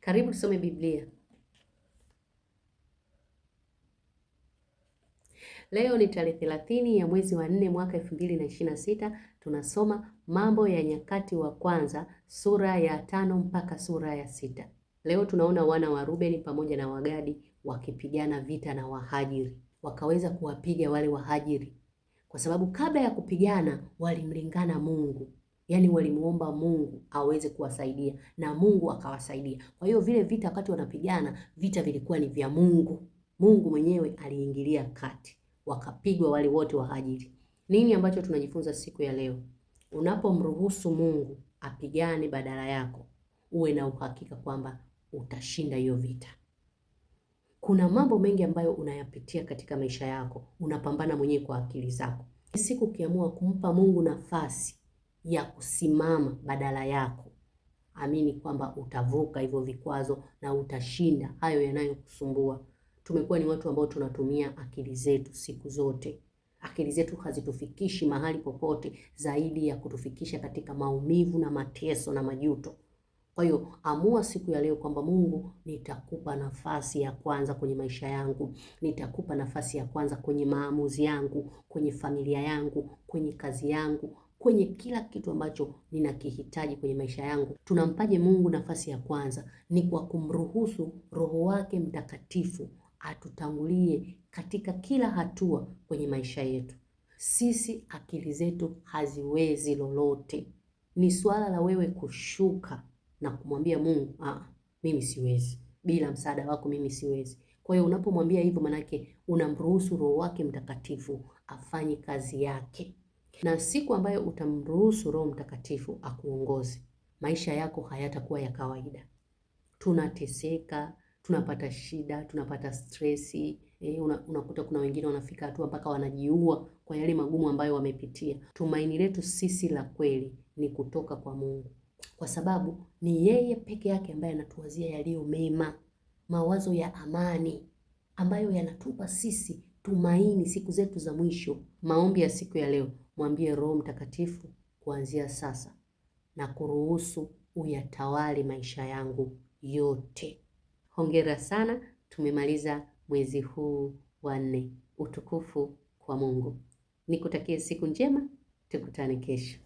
Karibu tusome Biblia. Leo ni tarehe 30 ya mwezi wa 4 mwaka 2026. Tunasoma Mambo ya Nyakati wa Kwanza sura ya 5 mpaka sura ya 6. Leo tunaona wana wa Rubeni pamoja na Wagadi wakipigana vita na Wahajiri. Wakaweza kuwapiga wale Wahajiri kwa sababu kabla ya kupigana walimlingana Mungu. Yaani walimuomba Mungu aweze kuwasaidia na Mungu akawasaidia. Kwa hiyo vile vita wakati wanapigana, vita vilikuwa ni vya Mungu. Mungu mwenyewe aliingilia kati. Wakapigwa wale wote Wahajiri. Nini ambacho tunajifunza siku ya leo? Unapomruhusu Mungu apigane badala yako, uwe na uhakika kwamba utashinda hiyo vita. Kuna mambo mengi ambayo unayapitia katika maisha yako, unapambana mwenyewe kwa akili zako. Siku ukiamua kumpa Mungu nafasi ya kusimama badala yako, amini kwamba utavuka hivyo vikwazo na utashinda hayo yanayokusumbua. Tumekuwa ni watu ambao tunatumia akili zetu siku zote. Akili zetu hazitufikishi mahali popote zaidi ya kutufikisha katika maumivu na mateso na majuto. Kwa hiyo amua siku ya leo kwamba Mungu, nitakupa nafasi ya kwanza kwenye maisha yangu. Nitakupa nafasi ya kwanza kwenye maamuzi yangu, kwenye familia yangu, kwenye kazi yangu, kwenye kila kitu ambacho ninakihitaji kwenye maisha yangu. Tunampaje Mungu nafasi ya kwanza? Ni kwa kumruhusu Roho wake Mtakatifu atutangulie katika kila hatua kwenye maisha yetu. Sisi akili zetu haziwezi lolote. Ni swala la wewe kushuka na kumwambia Mungu, mimi siwezi. Bila msaada wako mimi siwezi. Kwa hiyo unapomwambia hivyo, manake unamruhusu Roho wake Mtakatifu afanye kazi yake. Na siku ambayo utamruhusu Roho Mtakatifu akuongoze, maisha yako hayatakuwa ya kawaida. Tunateseka, tunapata shida, tunapata stresi. Unakuta kuna wengine wanafika hatua mpaka wanajiua kwa yale magumu ambayo wamepitia. Tumaini letu sisi la kweli ni kutoka kwa Mungu, kwa sababu ni yeye peke yake ambaye anatuwazia yaliyo mema, mawazo ya amani ambayo yanatupa sisi tumaini siku zetu za mwisho. Maombi ya siku ya leo, mwambie Roho Mtakatifu kuanzia sasa na kuruhusu uyatawale maisha yangu yote. Hongera sana, tumemaliza mwezi huu wa 4. Utukufu kwa Mungu. Nikutakie siku njema, tukutane kesho.